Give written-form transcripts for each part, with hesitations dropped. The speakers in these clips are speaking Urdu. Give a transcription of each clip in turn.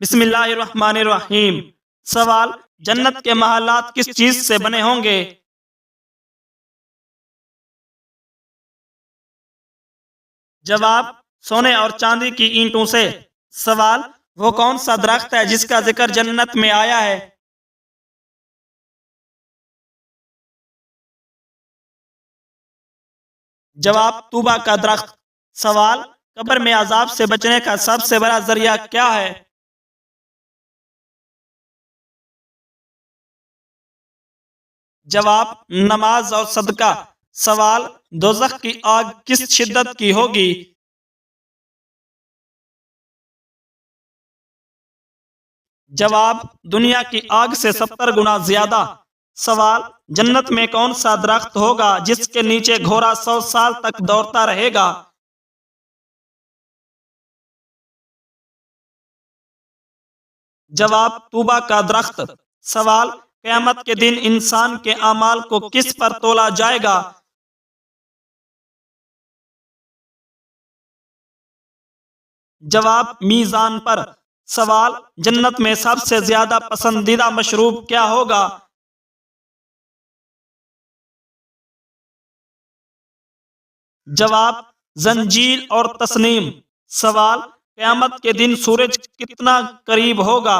بسم اللہ الرحمن الرحیم۔ سوال: جنت کے محلات کس چیز سے بنے ہوں گے؟ جواب: سونے اور چاندی کی اینٹوں سے۔ سوال: وہ کون سا درخت ہے جس کا ذکر جنت میں آیا ہے؟ جواب: طوبہ کا درخت۔ سوال: قبر میں عذاب سے بچنے کا سب سے بڑا ذریعہ کیا ہے؟ جواب: نماز اور صدقہ۔ سوال: دوزخ کی آگ کس شدت کی ہوگی؟ جواب: دنیا کی آگ سے 70 گنا زیادہ۔ سوال: جنت میں کون سا درخت ہوگا جس کے نیچے گھوڑا 100 سال تک دوڑتا رہے گا؟ جواب: طوبہ کا درخت۔ سوال: قیامت کے دن انسان کے اعمال کو کس پر تولا جائے گا؟ جواب: میزان پر۔ سوال: جنت میں سب سے زیادہ پسندیدہ مشروب کیا ہوگا؟ جواب: زنجیل اور تسنیم۔ سوال: قیامت کے دن سورج کتنا قریب ہوگا؟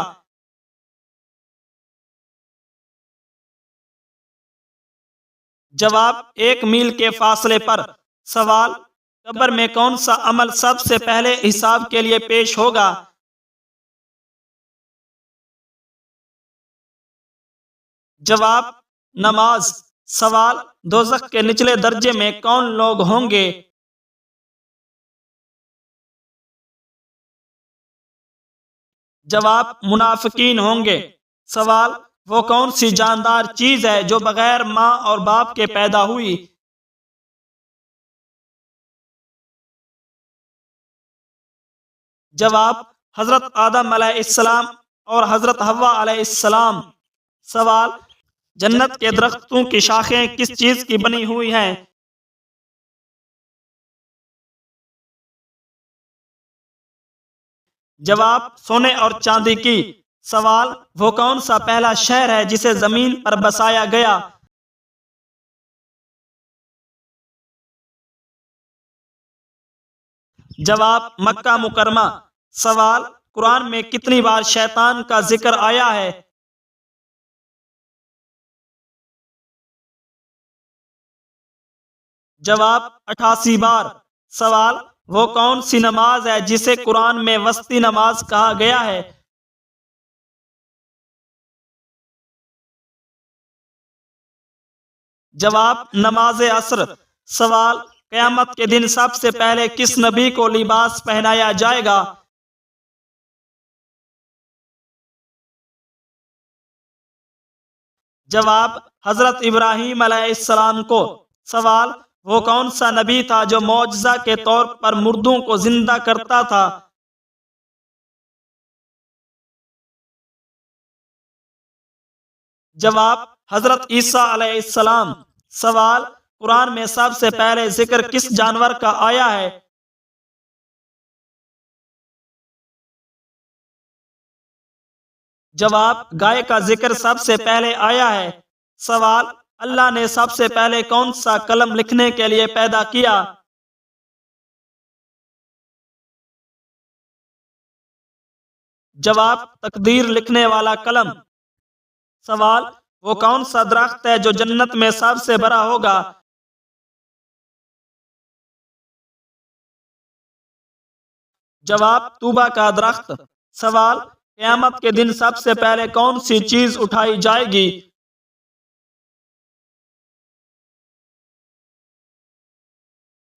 جواب: 1 میل کے فاصلے پر۔ سوال: قبر میں کون سا عمل سب سے پہلے حساب کے لیے پیش ہوگا؟ جواب: نماز۔ سوال: دوزخ کے نچلے درجے میں کون لوگ ہوں گے؟ جواب: منافقین ہوں گے۔ سوال: وہ کون سی جاندار چیز ہے جو بغیر ماں اور باپ کے پیدا ہوئی؟ جواب: حضرت آدم علیہ السلام اور حضرت حوا علیہ السلام۔ سوال: جنت کے درختوں کی شاخیں کس چیز کی بنی ہوئی ہیں؟ جواب: سونے اور چاندی کی۔ سوال: وہ کون سا پہلا شہر ہے جسے زمین پر بسایا گیا؟ جواب: مکہ مکرمہ۔ سوال: قرآن میں کتنی بار شیطان کا ذکر آیا ہے؟ جواب: 88 بار۔ سوال: وہ کون سی نماز ہے جسے قرآن میں وسطی نماز کہا گیا ہے؟ جواب: نماز عصر۔ سوال: قیامت کے دن سب سے پہلے کس نبی کو لباس پہنایا جائے گا؟ جواب: حضرت ابراہیم علیہ السلام کو۔ سوال: وہ کون سا نبی تھا جو معجزہ کے طور پر مردوں کو زندہ کرتا تھا؟ جواب: حضرت عیسیٰ علیہ السلام۔ سوال: قرآن میں سب سے پہلے ذکر کس جانور کا آیا ہے؟ جواب: گائے کا ذکر سب سے پہلے آیا ہے۔ سوال: اللہ نے سب سے پہلے کون سا قلم لکھنے کے لیے پیدا کیا؟ جواب: تقدیر لکھنے والا قلم۔ سوال: وہ کون سا درخت ہے جو جنت میں سب سے بڑا ہوگا؟ جواب: طوبہ کا درخت۔ سوال: قیامت کے دن سب سے پہلے کون سی چیز اٹھائی جائے گی؟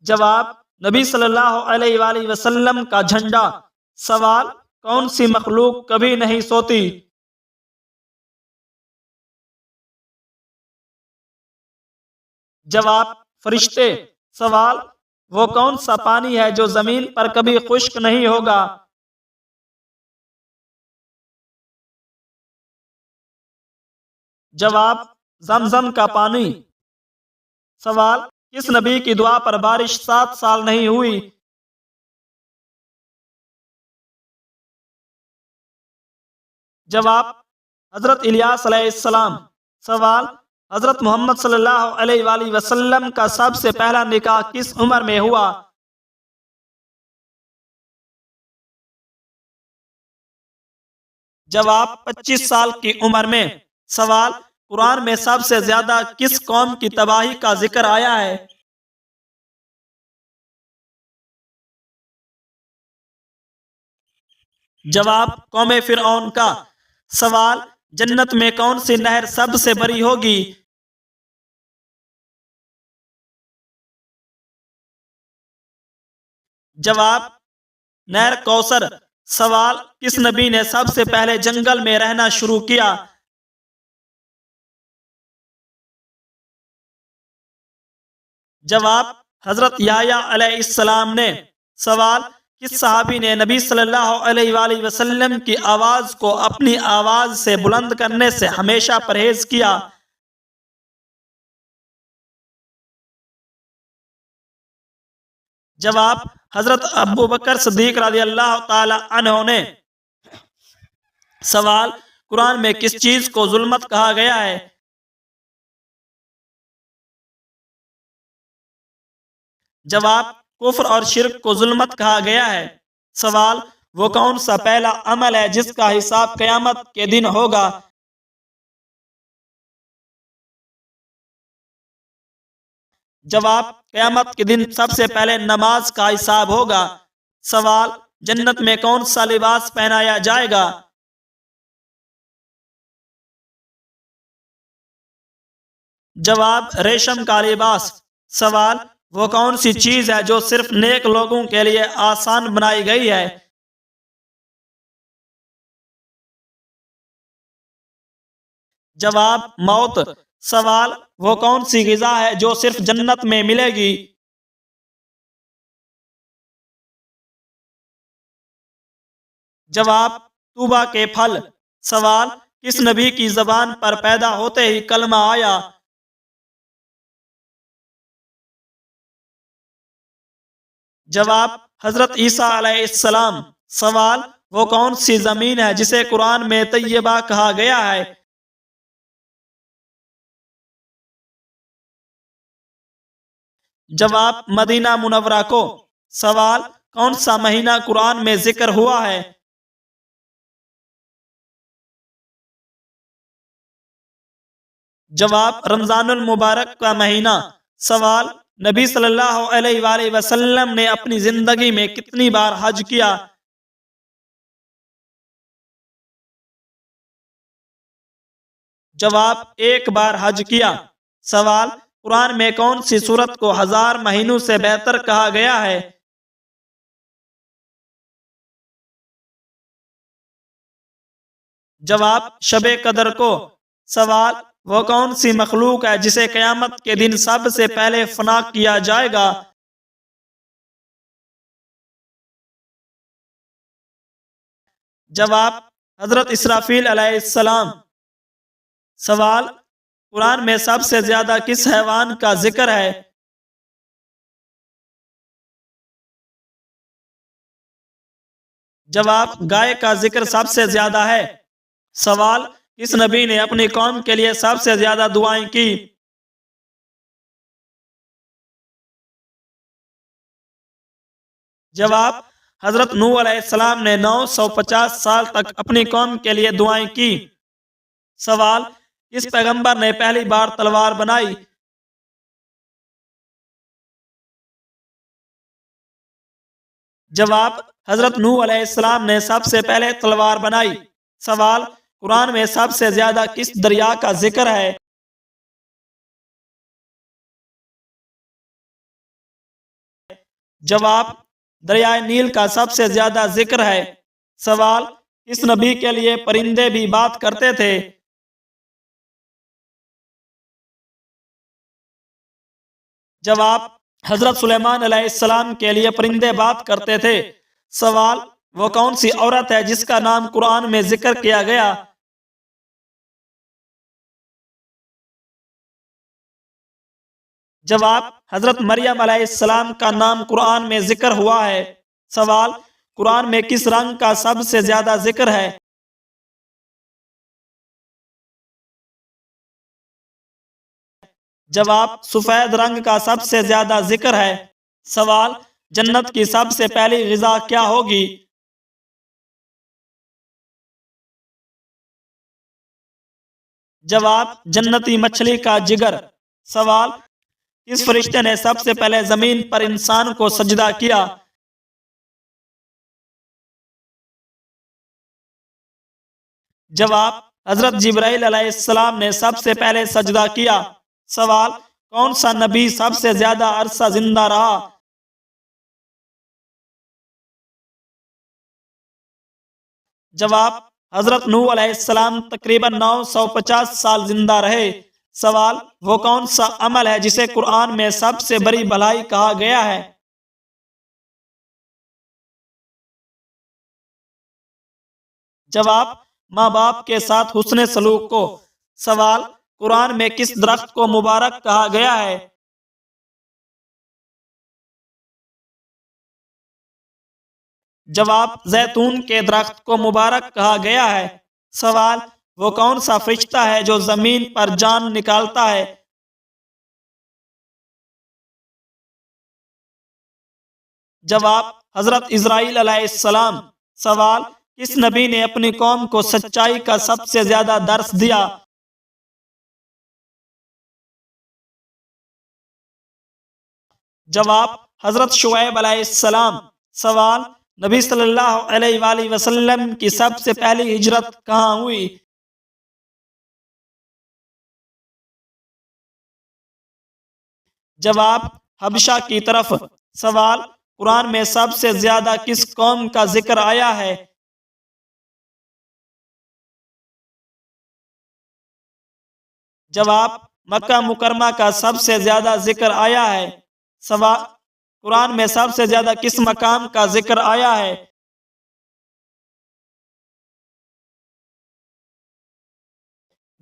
جواب: نبی صلی اللہ علیہ وآلہ وسلم کا جھنڈا۔ سوال: کون سی مخلوق کبھی نہیں سوتی؟ جواب: فرشتے۔ سوال: وہ کون سا پانی ہے جو زمین پر کبھی خشک نہیں ہوگا؟ جواب: زمزم کا پانی۔ سوال: کس نبی کی دعا پر بارش 7 سال نہیں ہوئی؟ جواب حضرت الیاس علیہ السلام۔ سوال حضرت محمد صلی اللہ علیہ وآلہ وسلم کا سب سے پہلا نکاح کس عمر میں ہوا؟ جواب 25 سال کی عمر میں۔ سوال قرآن میں سب سے زیادہ کس قوم کی تباہی کا ذکر آیا ہے؟ جواب قوم فرعون کا۔ سوال جنت میں کون سی نہر سب سے بڑی ہوگی؟ جواب نہر کوثر۔ سوال کس نبی نے سب سے پہلے جنگل میں رہنا شروع کیا؟ جواب حضرت یحییٰ علیہ السلام نے۔ سوال کس صحابی نے نبی صلی اللہ علیہ وآلہ وسلم کی آواز کو اپنی آواز سے بلند کرنے سے ہمیشہ پرہیز کیا؟ جواب حضرت ابو بکر صدیق رضی اللہ تعالی عنہ نے۔ سوال قرآن میں کس چیز کو ظلمت کہا گیا ہے؟ جواب کفر اور شرک کو ظلمت کہا گیا ہے۔ سوال وہ کون سا پہلا عمل ہے جس کا حساب قیامت کے دن ہوگا؟ جواب قیامت کے دن سب سے پہلے نماز کا حساب ہوگا۔ سوال جنت میں کون سا لباس پہنایا جائے گا؟ جواب ریشم کا لباس۔ سوال وہ کون سی چیز ہے جو صرف نیک لوگوں کے لیے آسان بنائی گئی ہے؟ جواب موت۔ سوال وہ کون سی غذا ہے جو صرف جنت میں ملے گی؟ جواب طوبیٰ کے پھل۔ سوال کس نبی کی زبان پر پیدا ہوتے ہی کلمہ آیا؟ جواب حضرت عیسیٰ علیہ السلام۔ سوال وہ کون سی زمین ہے جسے قرآن میں طیبہ کہا گیا ہے؟ جواب مدینہ منورہ کو۔ سوال کون سا مہینہ قرآن میں ذکر ہوا ہے؟ جواب رمضان المبارک کا مہینہ۔ سوال نبی صلی اللہ علیہ وآلہ وسلم نے اپنی زندگی میں کتنی بار حج کیا؟ جواب ایک بار حج کیا۔ سوال قرآن میں کون سی سورت کو 1000 مہینوں سے بہتر کہا گیا ہے؟ جواب شب قدر کو۔ سوال وہ کون سی مخلوق ہے جسے قیامت کے دن سب سے پہلے فنا کیا جائے گا؟ جواب حضرت اسرافیل علیہ السلام۔ سوال قرآن میں سب سے زیادہ کس حیوان کا ذکر ہے؟ جواب گائے کا ذکر سب سے زیادہ ہے۔ سوال کس نبی نے اپنی قوم کے لیے سب سے زیادہ دعائیں کی؟ جواب حضرت نوح علیہ السلام نے 950 سال تک اپنی قوم کے لیے دعائیں کی۔ سوال کس پیغمبر نے پہلی بار تلوار بنائی؟ جواب حضرت نوح علیہ السلام نے سب سے پہلے تلوار بنائی۔ سوال قرآن میں سب سے زیادہ کس دریا کا ذکر ہے؟ جواب دریائے نیل کا سب سے زیادہ ذکر ہے۔ سوال کس نبی کے لیے پرندے بھی بات کرتے تھے؟ جواب حضرت سلیمان علیہ السلام کے لیے پرندے بات کرتے تھے۔ سوال وہ کون سی عورت ہے جس کا نام قرآن میں ذکر کیا گیا؟ جواب حضرت مریم علیہ السلام کا نام قرآن میں ذکر ہوا ہے۔ سوال قرآن میں کس رنگ کا سب سے زیادہ ذکر ہے؟ جواب سفید رنگ کا سب سے زیادہ ذکر ہے۔ سوال جنت کی سب سے پہلی غذا کیا ہوگی؟ جواب جنتی مچھلی کا جگر۔ سوال کس فرشتے نے سب سے پہلے زمین پر انسان کو سجدہ کیا؟ جواب حضرت جبرائیل علیہ السلام نے سب سے پہلے سجدہ کیا۔ سوال کون سا نبی سب سے زیادہ عرصہ زندہ رہا؟ جواب حضرت نوح علیہ السلام تقریباً 950 سال زندہ رہے۔ سوال وہ کون سا عمل ہے جسے قرآن میں سب سے بڑی بھلائی کہا گیا ہے؟ جواب ماں باپ کے ساتھ حسن سلوک کو۔ سوال قرآن میں کس درخت کو مبارک کہا گیا ہے؟ جواب زیتون کے درخت کو مبارک کہا گیا ہے۔ سوال وہ کون سا فرشتہ ہے جو زمین پر جان نکالتا ہے؟ جواب حضرت اسرائیل علیہ السلام۔ سوال کس نبی نے اپنی قوم کو سچائی کا سب سے زیادہ درس دیا؟ جواب حضرت شعیب علیہ السلام۔ سوال نبی صلی اللہ علیہ وآلہ وسلم کی سب سے پہلی ہجرت کہاں ہوئی؟ جواب حبشہ کی طرف۔ سوال قرآن میں سب سے زیادہ کس قوم کا ذکر آیا ہے؟ جواب مکہ مکرمہ کا سب سے زیادہ ذکر آیا ہے۔ سوال قرآن میں سب سے زیادہ کس مقام کا ذکر آیا ہے؟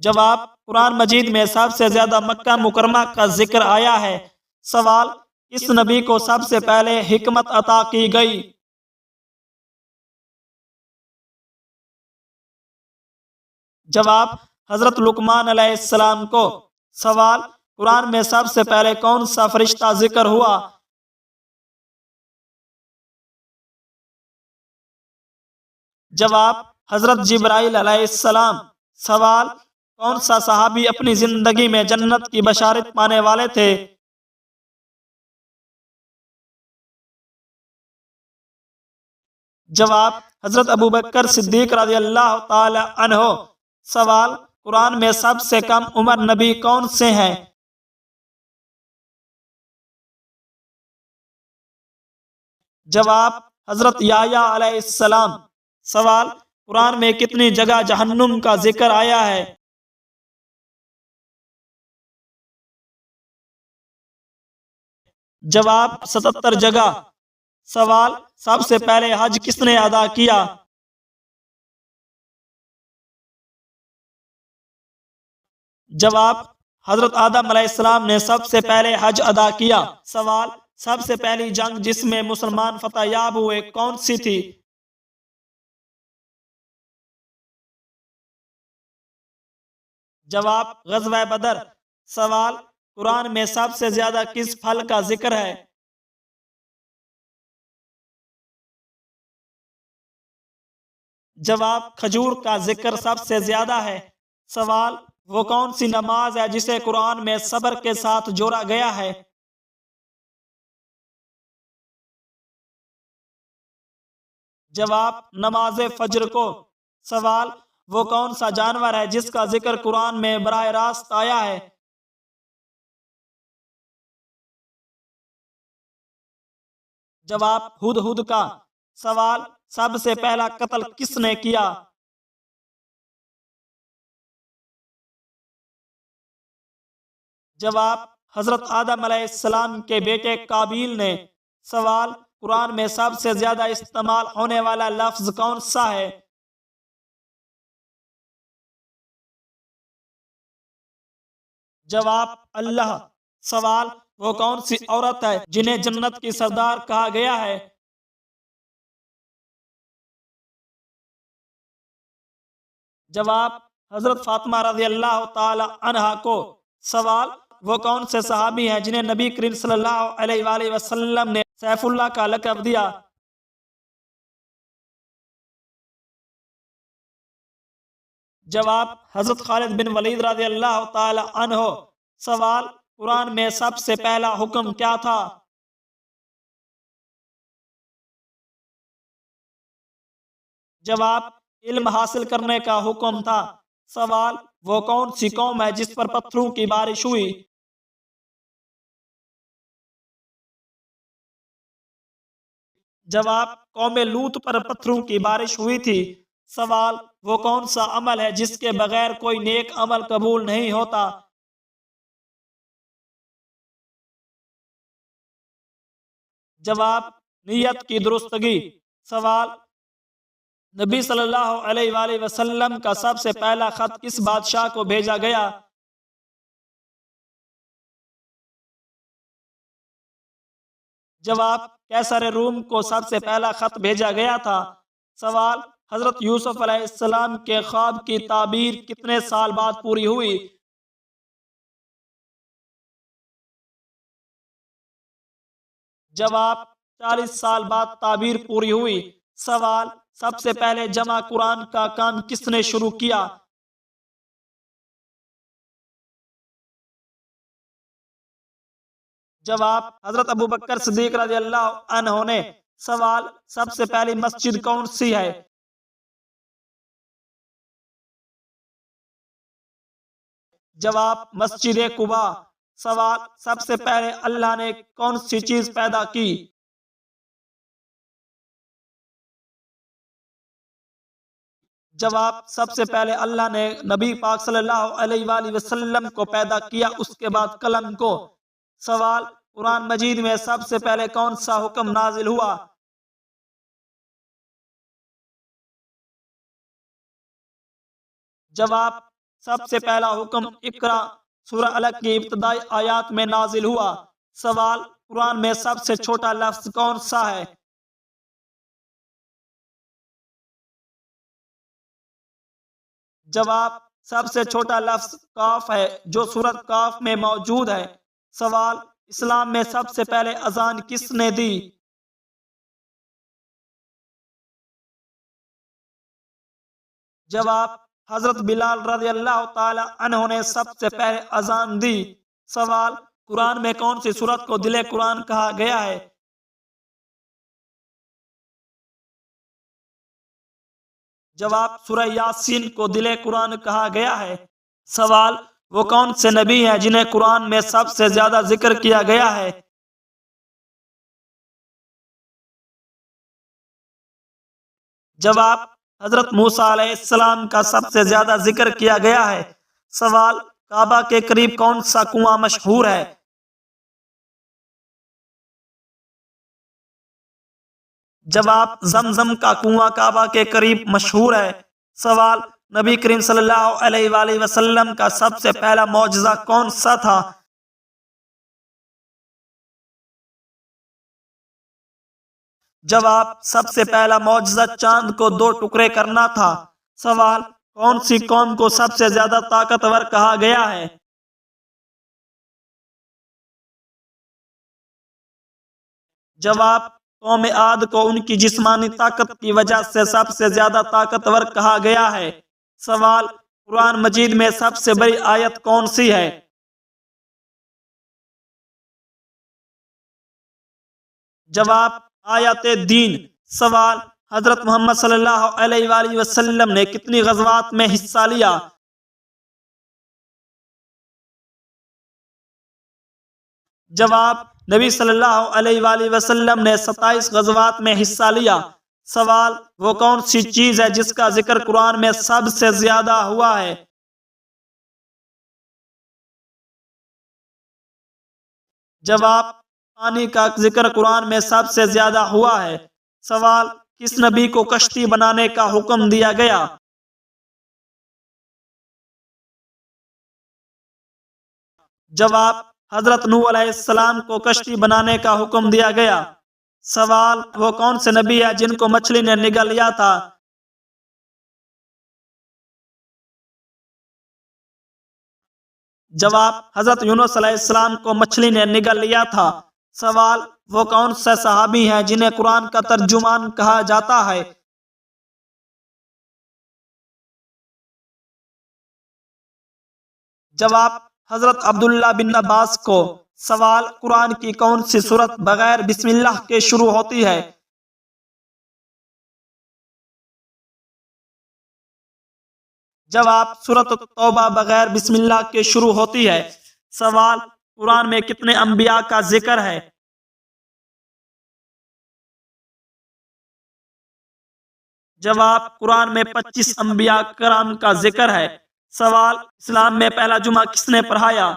جواب قرآن مجید میں سب سے زیادہ مکہ مکرمہ کا ذکر آیا ہے۔ سوال کس نبی کو سب سے پہلے حکمت عطا کی گئی؟ جواب حضرت لقمان علیہ السلام کو۔ سوال قرآن میں سب سے پہلے کون سا فرشتہ ذکر ہوا؟ جواب حضرت جبرائیل علیہ السلام۔ سوال کون سا صحابی اپنی زندگی میں جنت کی بشارت پانے والے تھے؟ جواب حضرت ابوبکر صدیق رضی اللہ تعالی عنہ۔ سوال قرآن میں سب سے کم عمر نبی کون سے ہیں؟ جواب حضرت یحییٰ علیہ السلام۔ سوال قرآن میں کتنی جگہ جہنم کا ذکر آیا ہے؟ جواب 77 جگہ۔ سوال سب سے پہلے حج کس نے ادا کیا؟ جواب حضرت آدم علیہ السلام نے سب سے پہلے حج ادا کیا۔ سوال سب سے پہلی جنگ جس میں مسلمان فتح یاب ہوئے کون سی تھی؟ جواب غزوہ بدر۔ سوال قرآن میں سب سے زیادہ کس پھل کا ذکر ہے؟ جواب کھجور کا ذکر سب سے زیادہ ہے۔ سوال وہ کون سی نماز ہے جسے قرآن میں صبر کے ساتھ جوڑا گیا ہے؟ جواب نماز فجر کو۔ سوال وہ کون سا جانور ہے جس کا ذکر قرآن میں براہ راست آیا ہے؟ جواب ہدہد کا۔ سوال سب سے پہلا قتل کس نے کیا؟ جواب حضرت آدم علیہ السلام کے بیٹے قابیل نے۔ سوال قرآن میں سب سے زیادہ استعمال ہونے والا لفظ کون سا ہے؟ جواب اللہ۔ سوال وہ کون سی عورت ہے جنہیں جنت کی سردار کہا گیا ہے؟ جواب حضرت فاطمہ رضی اللہ تعالی عنہا کو۔ سوال وہ کون سے صحابی ہیں جنہیں نبی کریم صلی اللہ علیہ وآلہ وسلم نے سیف اللہ کا لقب دیا؟ جواب حضرت خالد بن ولید رضی اللہ تعالی عنہ۔ سوال قرآن میں سب سے پہلا حکم کیا تھا؟ جواب علم حاصل کرنے کا حکم تھا۔ سوال وہ کون سی قوم ہے جس پر پتھروں کی بارش ہوئی؟ جواب قوم لوط پر پتھروں کی بارش ہوئی تھی۔ سوال وہ کون سا عمل ہے جس کے بغیر کوئی نیک عمل قبول نہیں ہوتا؟ جواب نیت کی درستگی۔ سوال نبی صلی اللہ علیہ وآلہ وسلم کا سب سے پہلا خط کس بادشاہ کو بھیجا گیا؟ جواب قیصر روم کو سب سے پہلا خط بھیجا گیا تھا۔ سوال حضرت یوسف علیہ السلام کے خواب کی تعبیر کتنے سال بعد پوری ہوئی؟ جواب 40 سال بعد تعبیر پوری ہوئی۔ سوال سب سے پہلے جمع قرآن کا کام کس نے شروع کیا؟ جواب حضرت ابوبکر صدیق رضی اللہ عنہ نے۔ سوال سب سے پہلی مسجد کون سی ہے؟ جواب مسجد قباء۔ سوال سب سے پہلے اللہ نے کون سی چیز پیدا کی؟ جواب سب سے پہلے اللہ نے نبی پاک صلی اللہ علیہ وآلہ وسلم کو پیدا کیا، اس کے بعد قلم کو۔ سوال قرآن مجید میں سب سے پہلے کون سا حکم نازل ہوا؟ جواب سب سے پہلا حکم اقرا سورہ الگ کی ابتدائی آیات میں نازل ہوا۔ سوال قرآن میں سب سے چھوٹا لفظ کون سا ہے؟ جواب سب سے چھوٹا لفظ کاف ہے جو سورۃ کاف میں موجود ہے۔ سوال اسلام میں سب سے پہلے اذان کس نے دی؟ جواب حضرت بلال رضی اللہ تعالی عنہ نے سب سے پہلے اذان دی۔ سوال قرآن میں کون سی سورت کو دل قرآن کہا گیا ہے؟ جواب سورہ یاسین کو دل قرآن کہا گیا ہے۔ سوال وہ کون سے نبی ہیں جنہیں قرآن میں سب سے زیادہ ذکر کیا گیا ہے؟ جواب حضرت موسیٰ علیہ السلام کا سب سے زیادہ ذکر کیا گیا ہے۔ سوال کعبہ کے قریب کون سا کنواں مشہور ہے؟ جواب زمزم کا کنواں کعبہ کے قریب مشہور ہے۔ سوال نبی کریم صلی اللہ علیہ وآلہ وسلم کا سب سے پہلا معجزہ کون سا تھا؟ جواب سب سے پہلا معجزہ چاند کو 2 ٹکڑے کرنا تھا۔ سوال کون سی قوم کو سب سے زیادہ طاقتور کہا گیا ہے؟ جواب قوم عاد کو ان کی جسمانی طاقت کی وجہ سے سب سے زیادہ طاقتور کہا گیا ہے۔ سوال قرآن مجید میں سب سے بڑی آیت کون سی ہے؟ جواب آیت دین۔ سوال حضرت محمد صلی اللہ علیہ وآلہ وسلم نے کتنی غزوات میں حصہ لیا؟ جواب نبی صلی اللہ علیہ وآلہ وسلم نے 27 غزوات میں حصہ لیا۔ سوال وہ کون سی چیز ہے جس کا ذکر قرآن میں سب سے زیادہ ہوا ہے؟ جواب پانی کا ذکر قرآن میں سب سے زیادہ ہوا ہے۔ سوال کس نبی کو کشتی بنانے کا حکم دیا گیا؟ جواب حضرت نوح علیہ السلام کو کشتی بنانے کا حکم دیا گیا۔ سوال وہ کون سے نبی ہے جن کو مچھلی نے نگل لیا تھا؟ جواب: حضرت یونس علیہ السلام کو مچھلی نے نگل لیا تھا۔ سوال: وہ کون سے صحابی ہیں جنہیں قرآن کا ترجمان کہا جاتا ہے؟ جواب: حضرت عبداللہ بن عباس کو۔ سوال: قرآن کی کون سی سورت بغیر بسم اللہ کے شروع ہوتی ہے؟ جواب: سورۃ التوبہ بغیر بسم اللہ کے شروع ہوتی ہے۔ سوال: قرآن میں کتنے انبیاء کا ذکر ہے؟ جواب: قرآن میں 25 انبیاء کرام کا ذکر ہے۔ سوال: اسلام میں پہلا جمعہ کس نے پڑھایا؟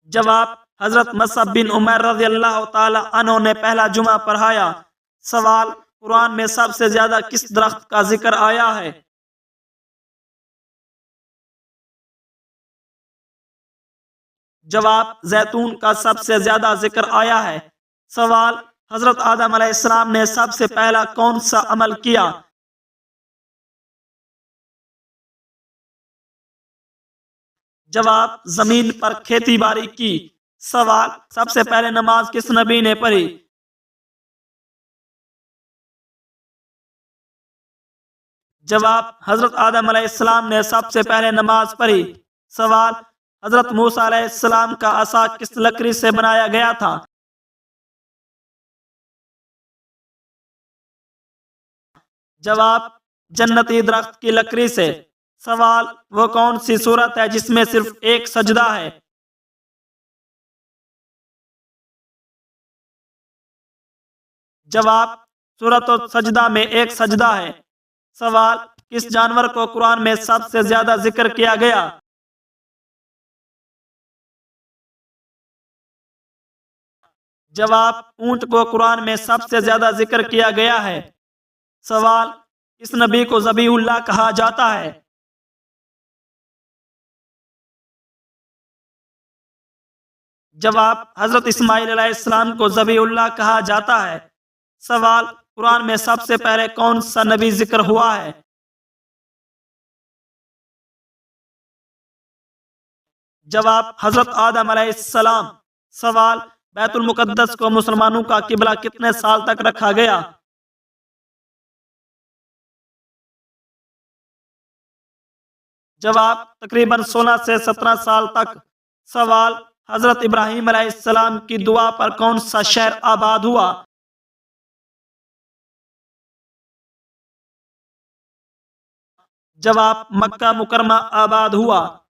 جواب: حضرت مصعب بن عمیر رضی اللہ تعالی عنہ نے پہلا جمعہ پڑھایا۔ سوال: قرآن میں سب سے زیادہ کس درخت کا ذکر آیا ہے؟ جواب: زیتون کا سب سے زیادہ ذکر آیا ہے۔ سوال: حضرت آدم علیہ السلام نے سب سے پہلا کون سا عمل کیا؟ جواب: زمین پر کھیتی باڑی کی۔ سوال: سب سے پہلے نماز کس نبی نے پڑھی؟ جواب: حضرت آدم علیہ السلام نے سب سے پہلے نماز پڑھی۔ سوال: حضرت موسیٰ علیہ السلام کا عصا کس لکڑی سے بنایا گیا تھا؟ جواب: جنتی درخت کی لکڑی سے۔ سوال: وہ کون سی سورت ہے جس میں صرف ایک سجدہ ہے؟ جواب: سورۃ السجدہ میں ایک سجدہ ہے۔ سوال: کس جانور کو قرآن میں سب سے زیادہ ذکر کیا گیا؟ جواب: اونٹ کو قرآن میں سب سے زیادہ ذکر کیا گیا ہے۔ سوال: کس نبی کو ذبیح اللہ کہا جاتا ہے؟ جواب: حضرت اسماعیل علیہ السلام کو ذبیح اللہ کہا جاتا ہے۔ سوال: قرآن میں سب سے پہلے کون سا نبی ذکر ہوا ہے؟ جواب: حضرت آدم علیہ السلام۔ سوال: بیت المقدس کو مسلمانوں کا قبلہ کتنے سال تک رکھا گیا؟ جواب: تقریباً 16 سے 17 سال تک۔ سوال: حضرت ابراہیم علیہ السلام کی دعا پر کون سا شہر آباد ہوا؟ جواب: مکہ مکرمہ آباد ہوا۔